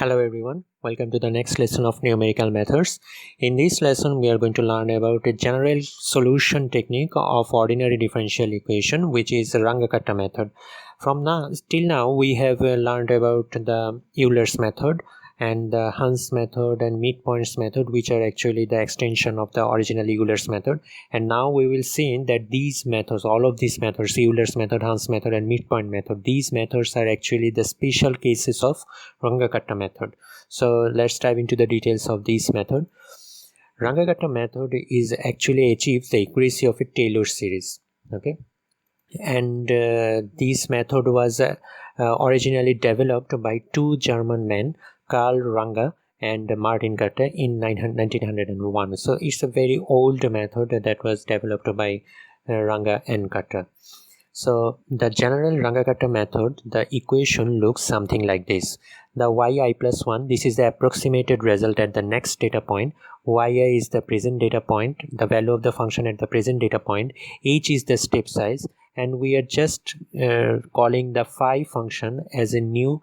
Hello everyone, welcome to the next lesson of numerical methods. In this lesson we are going to learn about a general solution technique of ordinary differential equation, which is Runge-Kutta method. From now till now we have learned about the Euler's method and the Hans method and midpoints method, which are actually the extension of the original Euler's method. And now we will see that these methods, all of these methods, Euler's method, Hans method and midpoint method, these methods are actually the special cases of Runge-Kutta method. So let's dive into the details of this method. Runge-Kutta method is actually achieves the accuracy of a Taylor series. Okay, and this method was originally developed by two German men, Karl Runge and Martin Kutta, in 1901. So it's a very old method that was developed by Runge and Kutta. So the general Runge-Kutta method, the equation looks something like this. The yi plus 1, this is the approximated result at the next data point. Yi is the present data point, the value of the function at the present data point. H is the step size, and we are just calling the phi function as a new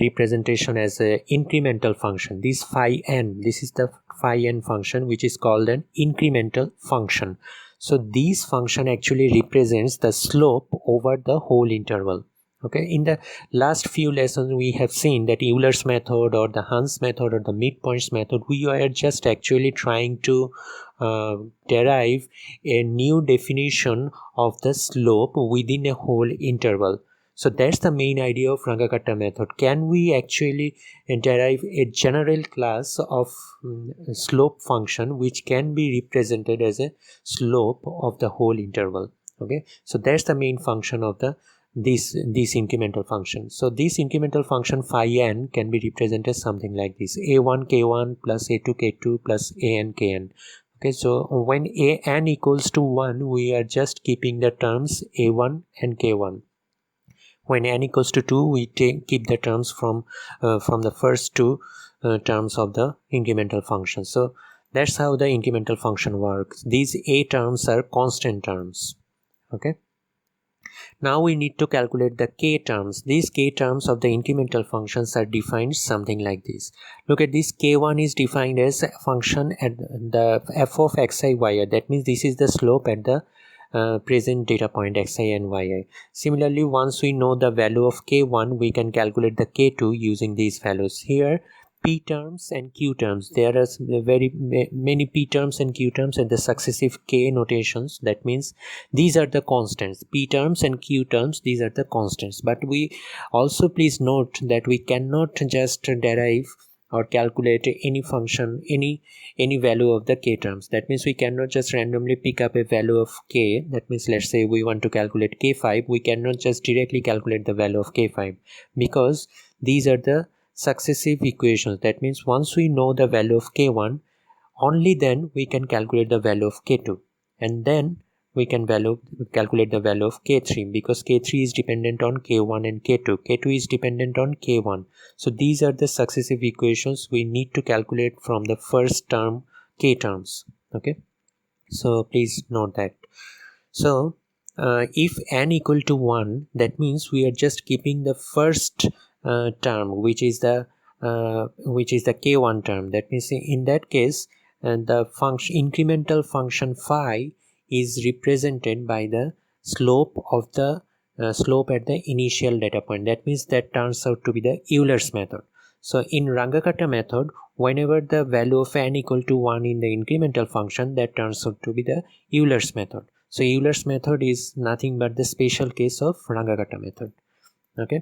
representation as an incremental function. This phi n, this is the phi n function, which is called an incremental function. So this function actually represents the slope over the whole interval. Okay, in the last few lessons we have seen that Euler's method or the Hans method or the midpoints method, we are just actually trying to derive a new definition of the slope within a whole interval. So that's the main idea of Runge-Kutta method. Can we actually derive a general class of slope function which can be represented as a slope of the whole interval? Okay, so that's the main function of the this incremental function. So this incremental function phi n can be represented something like this: a1 k1 plus a2 k2 plus an kn. Okay, so when a n equals to 1, we are just keeping the terms a1 and k1. When n equals to 2, we keep the terms from the first two terms of the incremental function. So that's how the incremental function works. These a terms are constant terms. Okay, now we need to calculate the k terms. These k terms of the incremental functions are defined something like this. Look at this. K1 is defined as a function at the f of xi yi. That means this is the slope at the present data point xi and yi. Similarly, once we know the value of k1, we can calculate the k2 using these values. Here p terms and q terms, there are very many p terms and q terms and the successive k notations. That means these are the constants. P terms and q terms, these are the constants. But we also please note that we cannot just derive or calculate any function, any value of the k terms. That means we cannot just randomly pick up a value of k. That means let's say we want to calculate k5, we cannot just directly calculate the value of k5, because these are the successive equations. That means once we know the value of k1, only then we can calculate the value of k2, and then we can calculate the value of k3, because k3 is dependent on k1 and k2 is dependent on k1. So these are the successive equations we need to calculate from the first term k terms. Okay, so please note that. So if n equal to 1, that means we are just keeping the first term, which is the k1 term. That means in that case, the incremental function phi is represented by the slope of the slope at the initial data point. That means that turns out to be the Euler's method. So in Runge-Kutta method, whenever the value of n equal to 1 in the incremental function, that turns out to be the Euler's method. So Euler's method is nothing but the special case of Runge-Kutta method. Okay,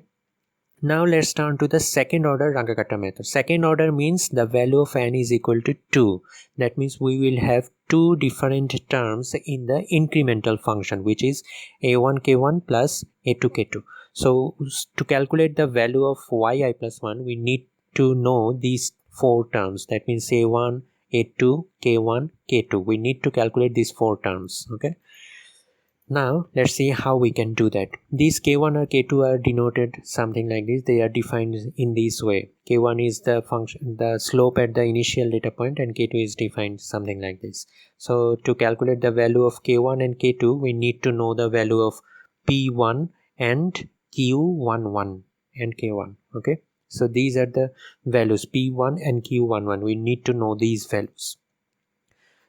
now let's turn to the second order Runge-Kutta method. Second order means the value of n is equal to 2. That means we will have two different terms in the incremental function, which is a1 k1 plus a2 k2. So to calculate the value of yi plus 1, we need to know these four terms. That means a1, a2, k1, k2. We need to calculate these four terms. Okay, now let's see how we can do that. These k1 or k2 are denoted something like this. They are defined in this way. K1 is the function, the slope at the initial data point, and k2 is defined something like this. So to calculate the value of k1 and k2, we need to know the value of p1 and q11 and k1. Okay, So these are the values P1 and Q11. We need to know these values.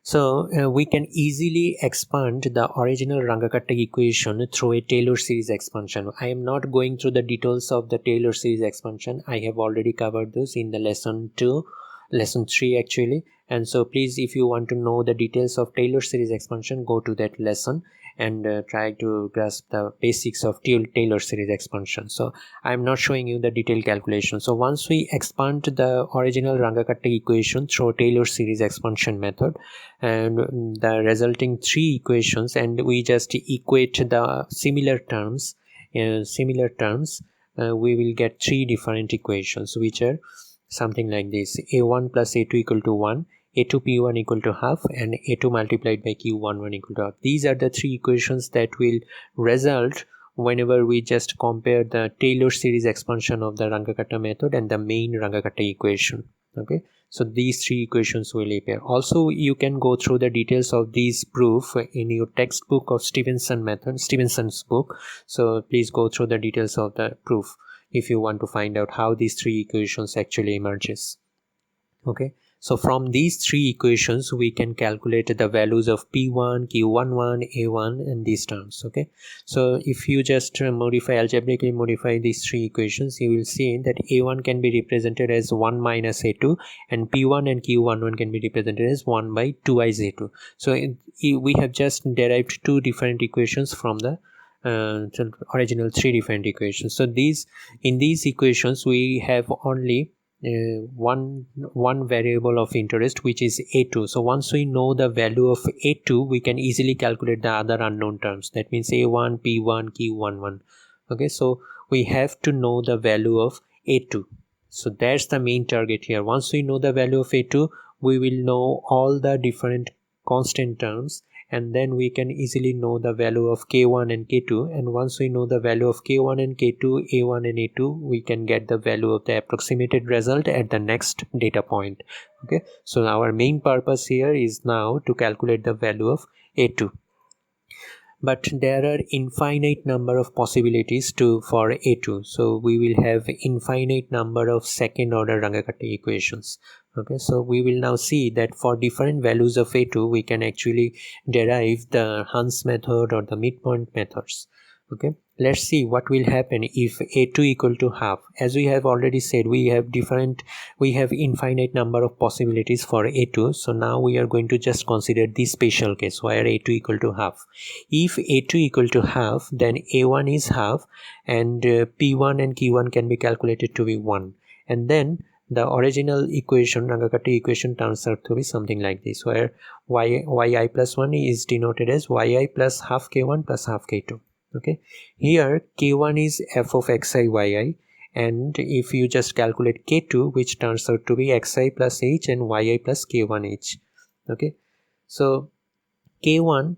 So we can easily expand the original Runge-Kutta equation through a Taylor series expansion. I am not going through the details of the Taylor series expansion. I have already covered those in the lesson 3 actually. And so please, if you want to know the details of Taylor series expansion, go to that lesson and try to grasp the basics of Taylor series expansion. So I am not showing you the detailed calculation. So once we expand the original Runge-Kutta equation through Taylor series expansion method, and the resulting 3 equations, and we just equate the similar terms, we will get 3 different equations, which are something like this: a1 plus a2 equal to 1, a2 p1 equal to half, and a2 multiplied by q11 equal to half. These are the 3 equations that will result whenever we just compare the Taylor series expansion of the Runge-Kutta method and the main Runge-Kutta equation. Okay, so these 3 equations will appear. Also, you can go through the details of these proof in your textbook of Stephenson's book. So please go through the details of the proof if you want to find out how these 3 equations actually emerges. Okay, so from these 3 equations we can calculate the values of P1, Q11, A1 and these terms. Okay, so if you just algebraically modify these 3 equations, you will see that A1 can be represented as 1 minus A2, and P1 and Q11 can be represented as 1 by 2i's A2. So we have just derived 2 different equations from the original 3 different equations. So in these equations we have only one variable of interest, which is A2. So once we know the value of A2, we can easily calculate the other unknown terms. That means A1, P1, Q11. Okay, so we have to know the value of A2. So that's the main target here. Once we know the value of A2, we will know all the different constant terms, and then we can easily know the value of K1 and K2. And once we know the value of K1 and K2, A1 and A2, we can get the value of the approximated result at the next data point. Okay, so our main purpose here is now to calculate the value of A2. But there are infinite number of possibilities for A2. So we will have infinite number of second order Runge-Kutta equations. Okay, so we will now see that for different values of A2, we can actually derive the Hans method or the midpoint methods. Okay, let's see what will happen if A2 equal to half. As we have already said, we have infinite number of possibilities for A2. So now we are going to just consider this special case where A2 equal to half. If A2 equal to half, then A1 is half, and P1 and Q1 can be calculated to be 1. And then the original equation, Runge-Kutta equation, turns out to be something like this, where yi plus 1 is denoted as yi plus half K1 plus half K2. Okay, here K1 is f of xi yi, and if you just calculate K2, which turns out to be xi plus h and yi plus K1h. Okay, so K1,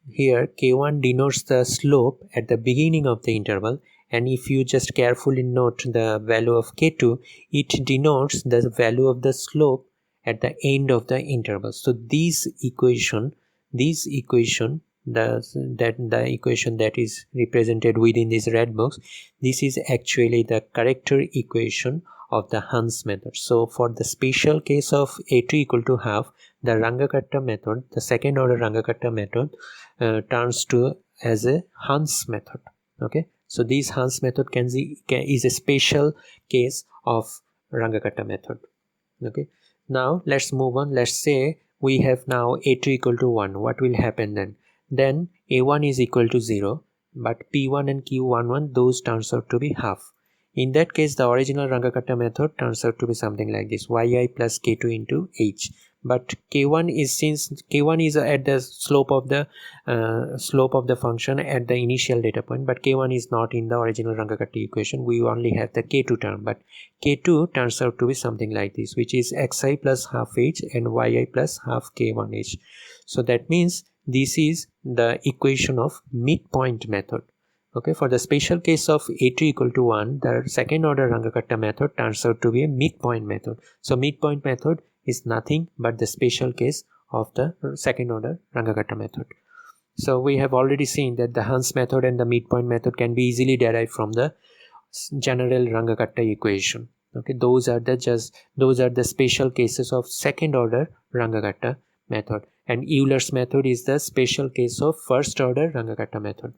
here K1 denotes the slope at the beginning of the interval, and if you just carefully note the value of K2, it denotes the value of the slope at the end of the interval. So the equation that is represented within this red box, this is actually the character equation of the Hans method. So for the special case of A2 equal to half, the Runge-Kutta method, the second order Runge-Kutta method, turns to as a Hans method. Okay, so this Hans method is a special case of Runge-Kutta method. Okay, now let's move on. Let's say we have now A2 equal to 1. What will happen then? Then A1 is equal to 0, but P1 and Q11, those turns out to be half. In that case, the original Runge-Kutta method turns out to be something like this: yi plus K2 into h. But K1 is, since K1 is at the slope of the function at the initial data point, but K1 is not in the original Runge-Kutta equation. We only have the K2 term, but K2 turns out to be something like this, which is xi plus half h and yi plus half K1h. So that means this is the equation of midpoint method. Okay, for the special case of A2 equal to 1, the second order Runge-Kutta method turns out to be a midpoint method. So midpoint method is nothing but the special case of the second order Runge-Kutta method. So we have already seen that the Hans method and the midpoint method can be easily derived from the general Runge-Kutta equation. Okay, those are the special cases of second order Runge-Kutta method, and Euler's method is the special case of first order Runge-Kutta method.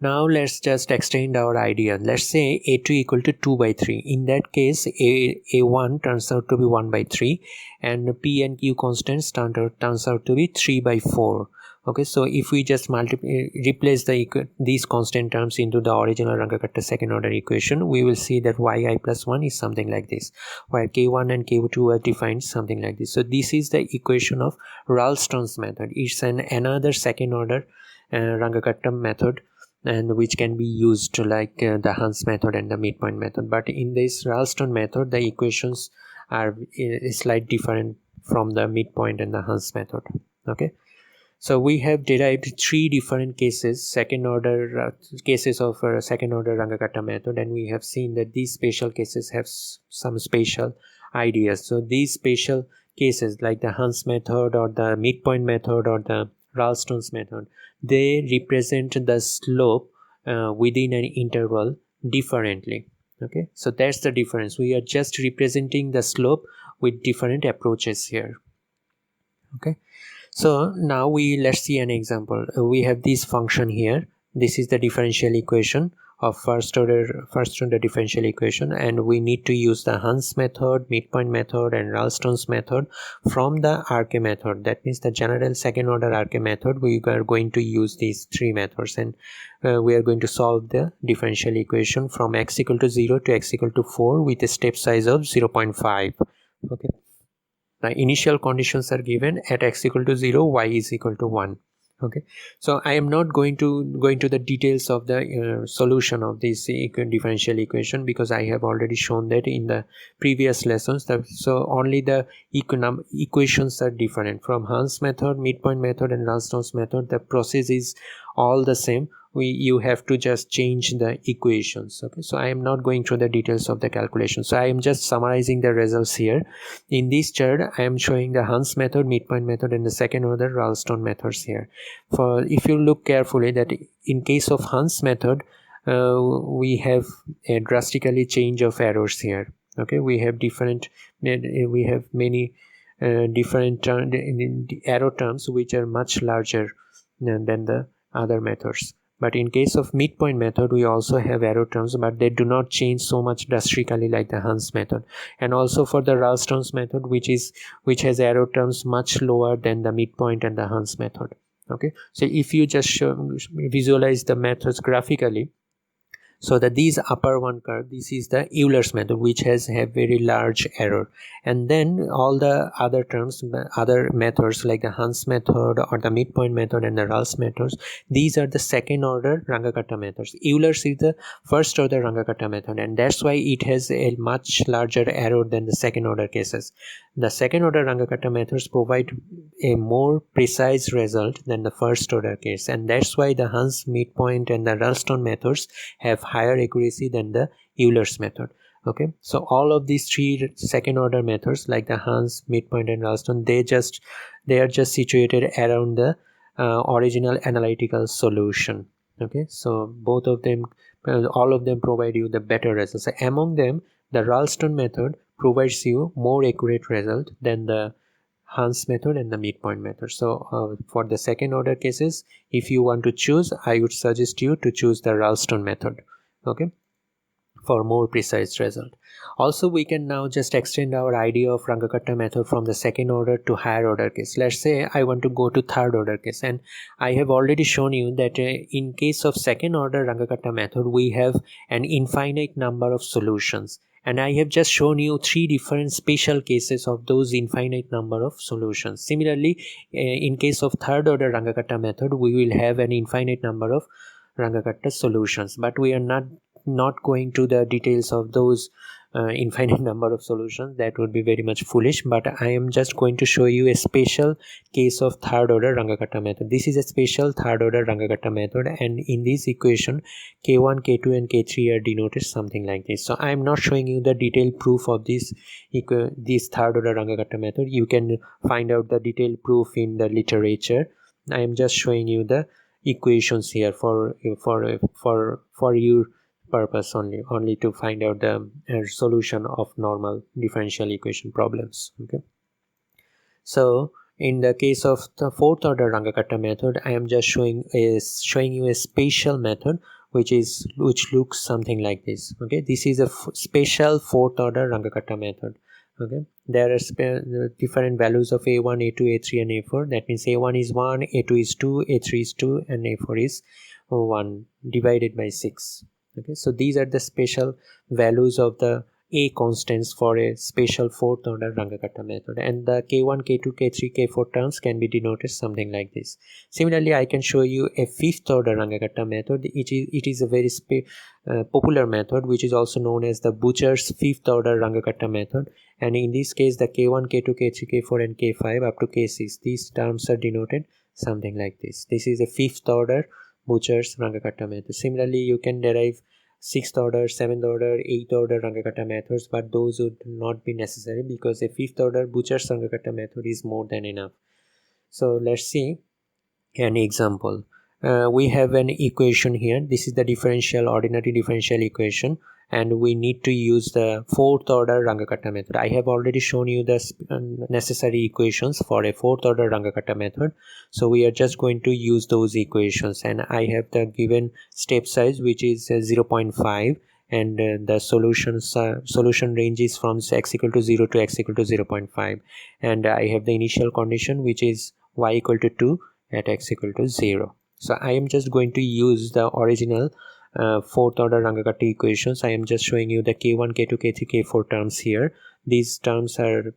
Now let's just extend our idea. Let's say a2 equal to 2 by 3. In that case, a1 turns out to be 1 by 3, and p and q constants turns out to be 3 by 4. Okay, so if we just replace these constant terms into the original Runge-Kutta second order equation, we will see that yi plus 1 is something like this, where k1 and k2 are defined something like this. So this is the equation of Ralston's method. It's another second order Runge-Kutta method, and which can be used like the Hans method and the midpoint method. But in this Ralston method, the equations are slightly different from the midpoint and the Hans method. Okay, so we have derived three different cases, second order cases of second order Runge-Kutta method, and we have seen that these special cases have some special ideas. So these special cases like the Hans method or the midpoint method or the Ralston's method, they represent the slope within an interval differently. Okay, so that's the difference. We are just representing the slope with different approaches here. Okay, so now let's see an example. We have this function here. This is the differential equation of first order differential equation, and we need to use the Hans method, midpoint method, and Ralston's method from the RK method. That means the general second order RK method. We are going to use these three methods, and we are going to solve the differential equation from x equal to 0 to x equal to 4 with a step size of 0.5. okay. The initial conditions are given at x equal to 0, y is equal to 1. Okay, so I am not going to go into the details of the solution of this differential equation, because I have already shown that in the previous lessons. So only the equations are different. From Hans method, midpoint method, and Ralston's method, the process is all the same. You have to just change the equations. Okay, so I am not going through the details of the calculation. So I am just summarizing the results here. In this chart, I am showing the Hans method, midpoint method, and the second order Ralston methods here. For if you look carefully, that in case of Hans method, we have a drastically change of errors here. Okay, we have many different error terms which are much larger than the other methods. But in case of midpoint method, we also have error terms, but they do not change so much drastically like the Hans method. And also for the Ralston's method, which has error terms much lower than the midpoint and the Hans method. Okay, so if you just visualize the methods graphically, so that these upper one curve, this is the Euler's method, which have very large error, and then all the other terms, other methods like the Hans method or the midpoint method and the Ral's methods, these are the second order Runge-Kutta methods. Euler's is the first order Runge-Kutta method, and that's why it has a much larger error than the second order cases. The second order Runge-Kutta methods provide a more precise result than the first order case, and that's why the Hans, midpoint, and the Ralston methods have higher accuracy than the Euler's method. Okay, so all of these three second order methods like the Hans, midpoint, and Ralston, they are just situated around the original analytical solution. Okay, so both of them, all of them provide you the better results. So among them, the Ralston method provides you more accurate result than the Hans method and the midpoint method. So for the second order cases, if you want to choose, I would suggest you to choose the Ralston method. Okay, for more precise result. Also, we can now just extend our idea of Runge-Kutta method from the second order to higher order case. Let's say I want to go to third order case, and I have already shown you that in case of second order Runge-Kutta method, we have an infinite number of solutions, and I have just shown you three different special cases of those infinite number of solutions. Similarly, in case of third order Runge-Kutta method, we will have an infinite number of Runge-Kutta solutions, but we are not going to the details of those infinite number of solutions. That would be very much foolish, but I am just going to show you a special case of third order Runge-Kutta method. This is a special third order Runge-Kutta method, and in this equation k1, k2, and k3 are denoted something like this. So I am not showing you the detailed proof of this third order Runge-Kutta method. You can find out the detailed proof in the literature. I am just showing you the equations here for you purpose only to find out the solution of normal differential equation problems. Okay, so in the case of the fourth order Runge-Kutta method, I am just showing you a special method which looks something like this. Okay, this is a special fourth order Runge-Kutta method. Okay, there are different values of a1, a2, a3 and a4. That means a1 is 1, a2 is 2, a3 is 2 and a4 is 1 divided by 6. Okay, so these are the special values of the a constants for a special fourth order Runge-Kutta method, and the k1, k2, k3, k4 terms can be denoted something like this. Similarly, I can show you a fifth order Runge-Kutta method. It is a very popular method which is also known as the Butcher's fifth order Runge-Kutta method, and in this case the k1, k2, k3, k4 and k5 up to k6, these terms are denoted something like this. This is a fifth order Butcher's Runge-Kutta method. Similarly, you can derive 6th order, 7th order, 8th order Runge-Kutta methods, but those would not be necessary because a 5th order Butcher's Runge-Kutta method is more than enough. So let's see an example. We have an equation here. This is the ordinary differential equation, and we need to use the fourth order Runge-Kutta method. I have already shown you the necessary equations for a fourth order Runge-Kutta method, so we are just going to use those equations, and I have the given step size which is 0.5, and the solution range is from x equal to 0 to x equal to 0.5, and I have the initial condition which is y equal to 2 at x equal to 0. So I am just going to use the original fourth order Runge-Kutta equations. I am just showing you the k1, k2, k3, k4 terms here. These terms are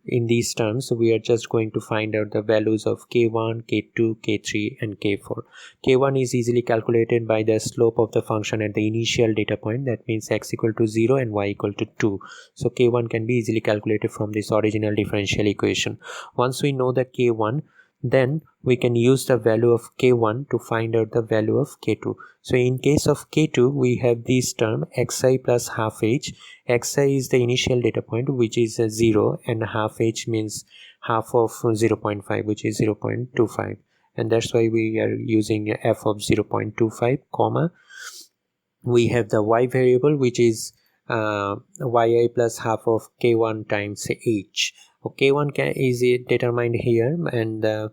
in these terms we are just going to find out the values of k1, k2, k3 and k4. K1 is easily calculated by the slope of the function at the initial data point, that means x equal to 0 and y equal to 2. So k1 can be easily calculated from this original differential equation. Once we know the k1, then we can use the value of k1 to find out the value of k2. So in case of k2, we have this term xi plus half h. Xi is the initial data point which is 0, and half h means half of 0.5 which is 0.25, and that's why we are using f of 0.25 comma. We have the y variable which is yi plus half of k1 times h. K1 is determined here, and the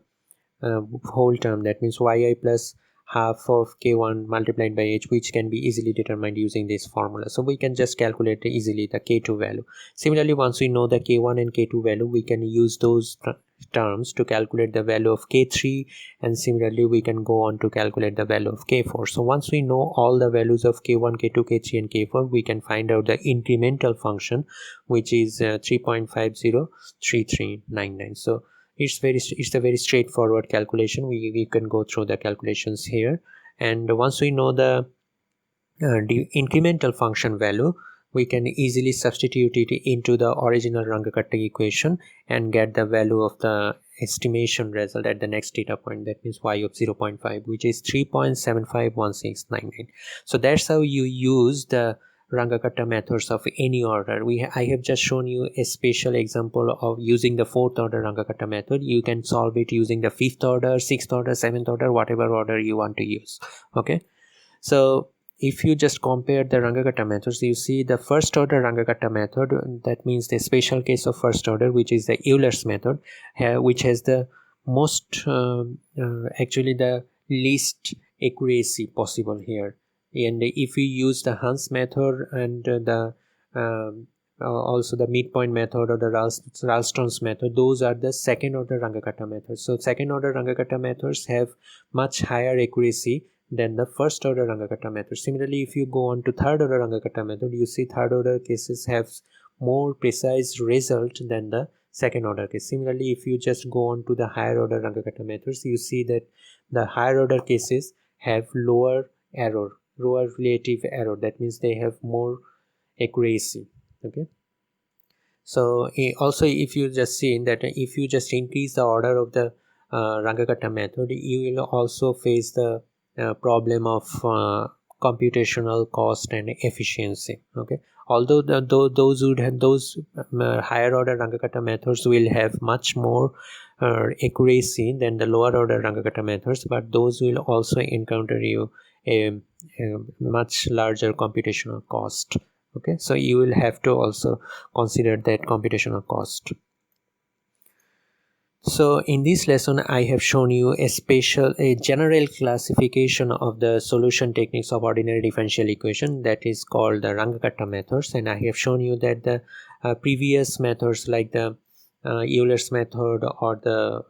whole term, that means yi plus half of k1 multiplied by h, which can be easily determined using this formula. So we can just calculate easily the k2 value. Similarly, once we know the k1 and k2 value, we can use those terms to calculate the value of k3, and similarly we can go on to calculate the value of k4. So once we know all the values of k1, k2, k3 and k4, we can find out the incremental function which is 3.503399. So it's a very straightforward calculation. We can go through the calculations here, and once we know the incremental function value, we can easily substitute it into the original Runge-Kutta equation and get the value of the estimation result at the next data point, that means y of 0.5, which is 3.751699. So that's how you use the Runge-Kutta methods of any order. I have just shown you a special example of using the fourth order Runge-Kutta method. You can solve it using the fifth order, sixth order, seventh order, whatever order you want to use. Okay, so if you just compare the Runge-Kutta methods, you see the first order Runge-Kutta method, that means the special case of first order, which is the Euler's method, which has the most actually the least accuracy possible here. And if we use the Hans method and the also the midpoint method or the Ralston's method, those are the second order Runge-Kutta methods. So second order Runge-Kutta methods have much higher accuracy than the first order Runge-Kutta method. Similarly, if you go on to third order Runge-Kutta method, you see third order cases have more precise result than the second order case. Similarly, if you just go on to the higher order Runge-Kutta methods, you see that the higher order cases have lower relative error, that means they have more accuracy. Okay, so also if you just see that if you just increase the order of the Runge-Kutta method, you will also face the problem of computational cost and efficiency. Okay, although those higher order Runge-Kutta methods will have much more accuracy than the lower order Runge-Kutta methods, but those will also encounter you a much larger computational cost. Okay, so you will have to also consider that computational cost. So in this lesson, I have shown you a general classification of the solution techniques of ordinary differential equation, that is called the Runge-Kutta methods, and I have shown you that the previous methods like the Euler's method or the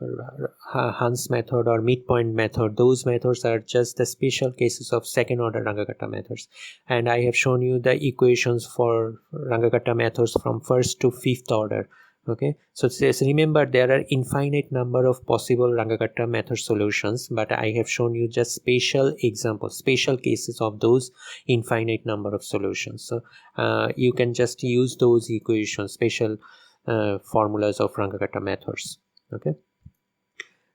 Hans method or midpoint method, those methods are just the special cases of second order Runge-Kutta methods, and I have shown you the equations for Runge-Kutta methods from first to fifth order. Okay, so remember there are infinite number of possible Runge-Kutta method solutions, but I have shown you just special examples, special cases of those infinite number of solutions. So you can just use those equations, special formulas of Runge-Kutta methods. Okay,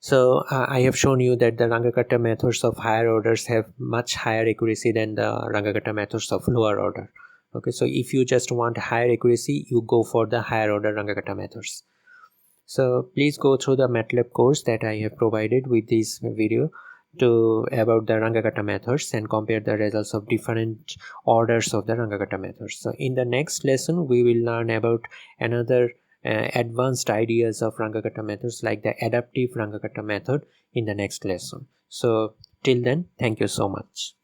so I have shown you that the Runge-Kutta methods of higher orders have much higher accuracy than the Runge-Kutta methods of lower order. Okay, so if you just want higher accuracy, you go for the higher order Runge-Kutta methods. So please go through the MATLAB course that I have provided with this video about the Runge-Kutta methods and compare the results of different orders of the Runge-Kutta methods. So in the next lesson, we will learn about another advanced ideas of Runge-Kutta methods like the adaptive Runge-Kutta method in the next lesson. So till then, thank you so much.